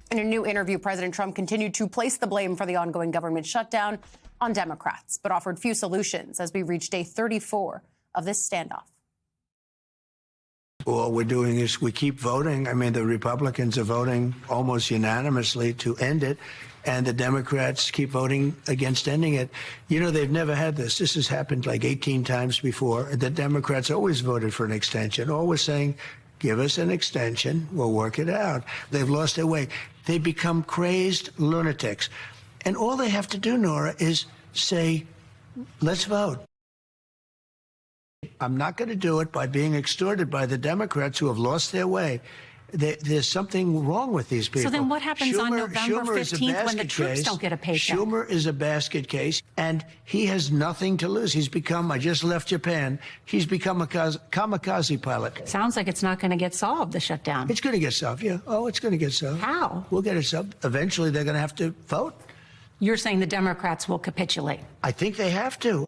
In a new interview, President Trump continued to place the blame for the ongoing government shutdown on Democrats, but offered few solutions as we reach day 34 of this standoff. All we're doing is we keep voting. I mean, the Republicans are voting almost unanimously to end it, and the Democrats keep voting against ending it. You know, they've never had this. This has happened like 18 times before. The Democrats always voted for an extension, always saying, give us an extension, we'll work it out. They've lost their way. They become crazed lunatics. And all they have to do, Nora, is say, let's vote. I'm not going to do it by being extorted by the Democrats who have lost their way. There's something wrong with these people. So then what happens on November 15th when the troops don't get a paycheck? Schumer is a basket case, and he has nothing to lose. He's become, I just left Japan, he's become a kamikaze pilot. Sounds like it's not going to get solved, the shutdown. It's going to get solved, yeah. Oh, it's going to get solved. How? We'll get it solved. Eventually, they're going to have to vote. You're saying the Democrats will capitulate? I think they have to.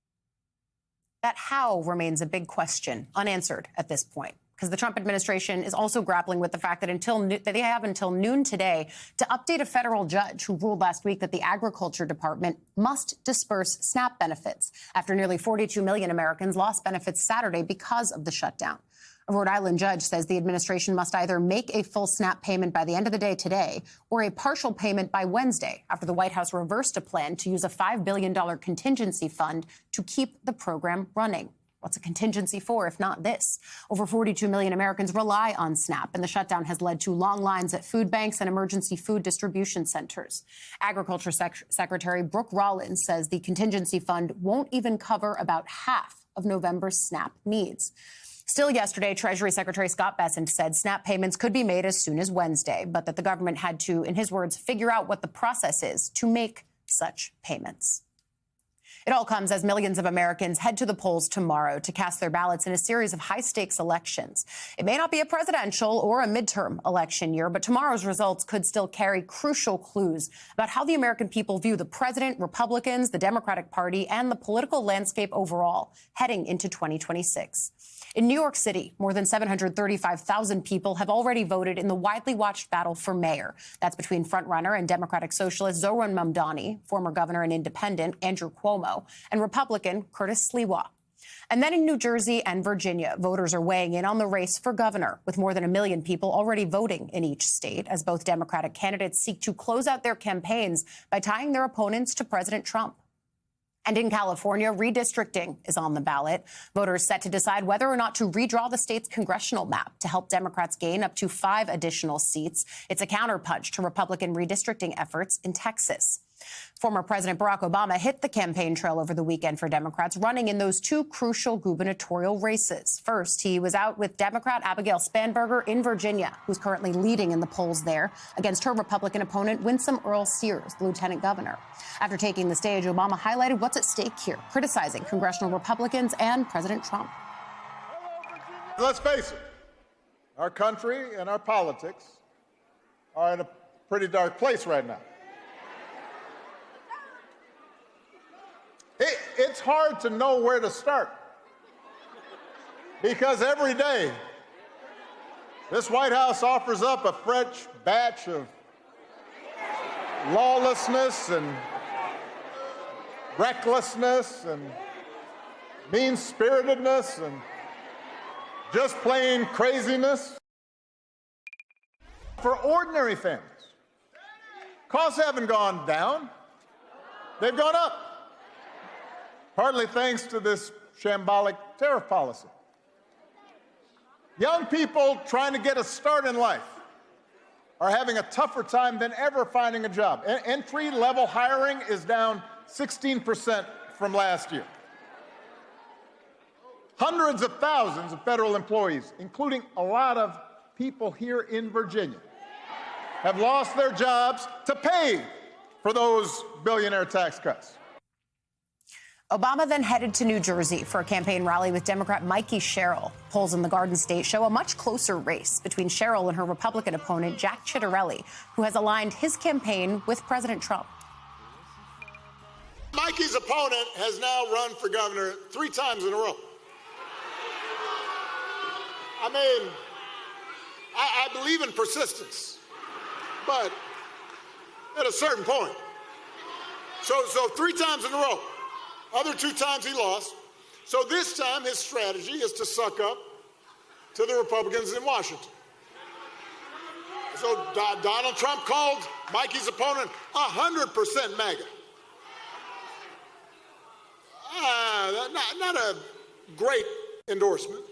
That how remains a big question, unanswered at this point, because the Trump administration is also grappling with the fact that they have until noon today to update a federal judge who ruled last week that the Agriculture Department must disperse SNAP benefits after nearly 42 million Americans lost benefits Saturday because of the shutdown. A Rhode Island judge says the administration must either make a full SNAP payment by the end of the day today or a partial payment by Wednesday after the White House reversed a plan to use a $5 billion contingency fund to keep the program running. What's a contingency for, if not this? Over 42 million Americans rely on SNAP, and the shutdown has led to long lines at food banks and emergency food distribution centers. Agriculture Secretary Brooke Rollins says the contingency fund won't even cover about half of November's SNAP needs. Still yesterday, Treasury Secretary Scott Bessent said SNAP payments could be made as soon as Wednesday, but that the government had to, in his words, figure out what the process is to make such payments. It all comes as millions of Americans head to the polls tomorrow to cast their ballots in a series of high-stakes elections. It may not be a presidential or a midterm election year, but tomorrow's results could still carry crucial clues about how the American people view the president, Republicans, the Democratic Party, and the political landscape overall heading into 2026. In New York City, more than 735,000 people have already voted in the widely watched battle for mayor. That's between frontrunner and Democratic Socialist Zohran Mamdani, former governor and independent Andrew Cuomo, and Republican Curtis Sliwa. And then in New Jersey and Virginia, voters are weighing in on the race for governor, with more than 1 million people already voting in each state, as both Democratic candidates seek to close out their campaigns by tying their opponents to President Trump. And in California, redistricting is on the ballot. Voters set to decide whether or not to redraw the state's congressional map to help Democrats gain up to 5 additional seats. It's a counterpunch to Republican redistricting efforts in Texas. Former President Barack Obama hit the campaign trail over the weekend for Democrats, running in those 2 crucial gubernatorial races. First, he was out with Democrat Abigail Spanberger in Virginia, who's currently leading in the polls there, against her Republican opponent, Winsome Earl Sears, the lieutenant governor. After taking the stage, Obama highlighted what's at stake here, criticizing congressional Republicans and President Trump. Let's face it, our country and our politics are in a pretty dark place right now. It's hard to know where to start, because every day this White House offers up a fresh batch of lawlessness and recklessness and mean-spiritedness and just plain craziness. For ordinary families, costs haven't gone down, they've gone up. Partly thanks to this shambolic tariff policy. Young people trying to get a start in life are having a tougher time than ever finding a job. Entry-level hiring is down 16% from last year. Hundreds of thousands of federal employees, including a lot of people here in Virginia, have lost their jobs to pay for those billionaire tax cuts. Obama then headed to New Jersey for a campaign rally with Democrat Mikey Sherrill. Polls in the Garden State show a much closer race between Sherrill and her Republican opponent, Jack Ciattarelli, who has aligned his campaign with President Trump. Mikey's opponent has now run for governor 3 times in a row. I mean, I believe in persistence, but at a certain point. So 3 times in a row. Other 2 times he lost. So this time his strategy is to suck up to the Republicans in Washington. So Donald Trump called Mikey's opponent 100% MAGA. Not a great endorsement.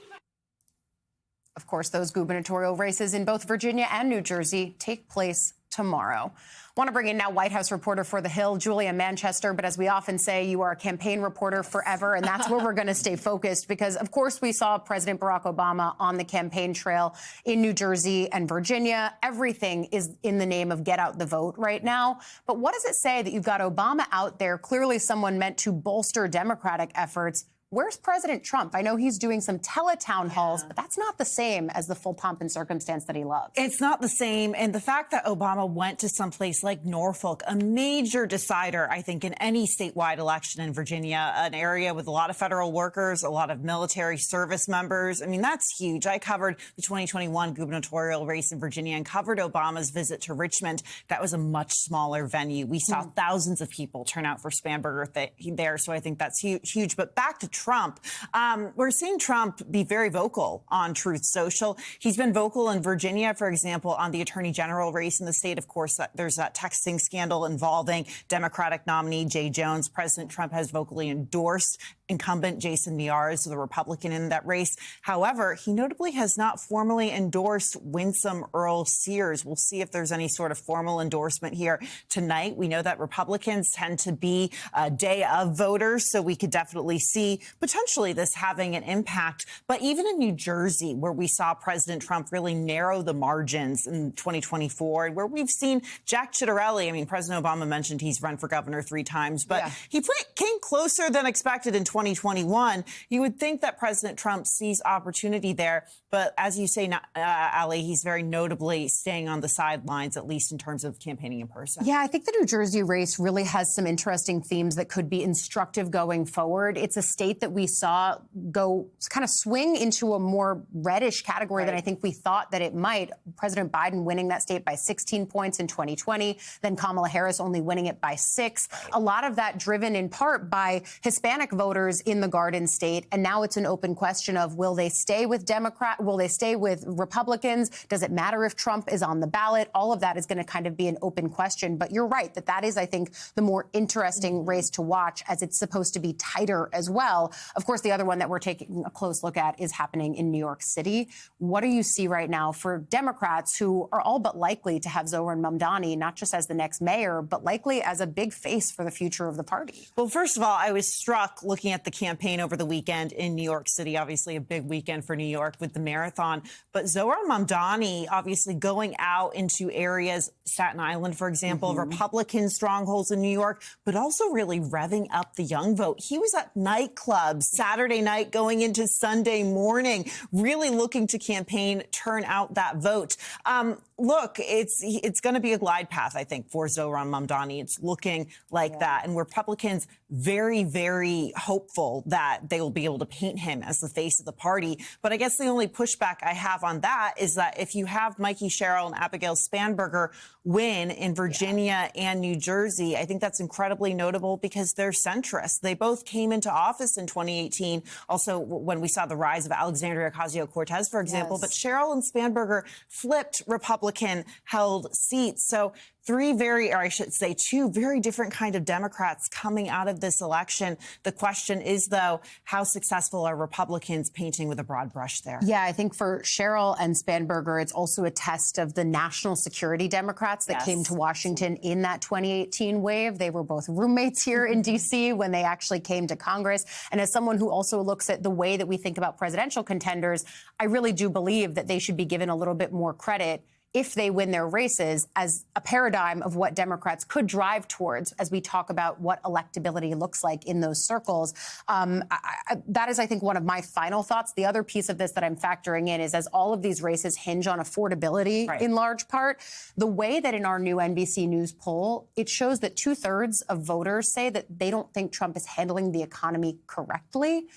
Of course, those gubernatorial races in both Virginia and New Jersey take place tomorrow. Want to bring in now White House reporter for The Hill, Julia Manchester. But as we often say, you are a campaign reporter forever, and that's where we're going to stay focused because, of course, we saw President Barack Obama on the campaign trail in New Jersey and Virginia. Everything is in the name of get out the vote right now. But what does it say that you've got Obama out there, clearly someone meant to bolster Democratic efforts? Where's President Trump? I know he's doing some teletown halls, but that's not the same as the full pomp and circumstance that he loves. It's not the same. And the fact that Obama went to someplace like Norfolk, a major decider, I think, in any statewide election in Virginia, an area with a lot of federal workers, a lot of military service members. I mean, that's huge. I covered the 2021 gubernatorial race in Virginia and covered Obama's visit to Richmond. That was a much smaller venue. We saw thousands of people turn out for Spanberger there. So I think that's huge. But back to Trump. We're seeing Trump be very vocal on Truth Social. He's been vocal in Virginia, for example, on the attorney general race in the state. Of course, there's that texting scandal involving Democratic nominee Jay Jones. President Trump has vocally endorsed incumbent Jason Miyares, the Republican in that race. However, he notably has not formally endorsed Winsome Earl Sears. We'll see if there's any sort of formal endorsement here tonight. We know that Republicans tend to be a day of voters, so we could definitely see potentially this having an impact. But even in New Jersey, where we saw President Trump really narrow the margins in 2024, where we've seen Jack Ciattarelli, I mean, President Obama mentioned he's run for governor 3 times, but he came closer than expected in 2021. You would think that President Trump sees opportunity there. But as you say, Ali, he's very notably staying on the sidelines, at least in terms of campaigning in person. Yeah, I think the New Jersey race really has some interesting themes that could be instructive going forward. It's a state that we saw go kind of swing into a more reddish category than I think we thought that it might. President Biden winning that state by 16 points in 2020, then Kamala Harris only winning it by 6. A lot of that driven in part by Hispanic voters in the Garden State. And now it's an open question of will they stay with Will they stay with Republicans? Does it matter if Trump is on the ballot? All of that is going to kind of be an open question. But you're right that is, I think, the more interesting race to watch as it's supposed to be tighter as well. Of course, the other one that we're taking a close look at is happening in New York City. What do you see right now for Democrats who are all but likely to have Zohran Mamdani, not just as the next mayor, but likely as a big face for the future of the party? Well, first of all, I was struck looking at the campaign over the weekend in New York City, obviously a big weekend for New York with the marathon. But Zohran Mamdani obviously going out into areas, Staten Island, for example, Republican strongholds in New York, but also really revving up the young vote. He was at nightclubs Saturday night going into Sunday morning, really looking to campaign, turn out that vote. Look, it's going to be a glide path, I think, for Zohran Mamdani. It's looking like that. And Republicans very, very hopeful that they will be able to paint him as the face of the party. But I guess the only pushback I have on that is that if you have Mikey Sherrill and Abigail Spanberger win in Virginia and New Jersey, I think that's incredibly notable because they're centrist. They both came into office in 2018, also when we saw the rise of Alexandria Ocasio-Cortez, for example. But Sherrill and Spanberger flipped Republican-held seats. So two very different kind of Democrats coming out of this election. The question is, though, how successful are Republicans painting with a broad brush there? Yeah, I think for Sherrill and Spanberger, it's also a test of the national security Democrats that came to Washington in that 2018 wave. They were both roommates here in D.C. when they actually came to Congress. And as someone who also looks at the way that we think about presidential contenders, I really do believe that they should be given a little bit more credit if they win their races as a paradigm of what Democrats could drive towards as we talk about what electability looks like in those circles. That is, I think, one of my final thoughts. The other piece of this that I'm factoring in is as all of these races hinge on affordability in large part, the way that in our new NBC News poll, it shows that 2/3 of voters say that they don't think Trump is handling the economy correctly.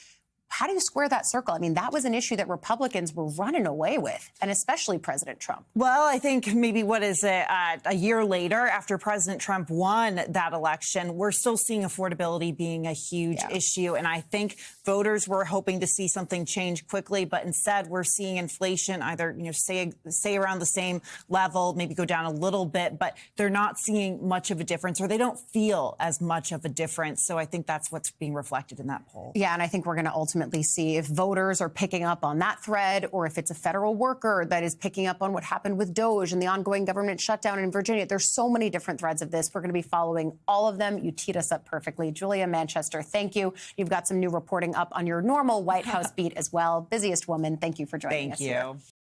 How do you square that circle? I mean, that was an issue that Republicans were running away with, and especially President Trump. Well, I think maybe what is it, a year later after President Trump won that election, we're still seeing affordability being a huge issue. And I think voters were hoping to see something change quickly, but instead we're seeing inflation either, stay around the same level, maybe go down a little bit, but they're not seeing much of a difference, or they don't feel as much of a difference. So I think that's what's being reflected in that poll. Yeah, and I think we're going to ultimately see if voters are picking up on that thread, or if it's a federal worker that is picking up on what happened with DOJ and the ongoing government shutdown in Virginia. There's so many different threads of this. We're going to be following all of them. You teed us up perfectly. Julia Manchester, thank you. You've got some new reporting up on your normal White House beat as well. Busiest woman. Thank you for joining us here. Thank you.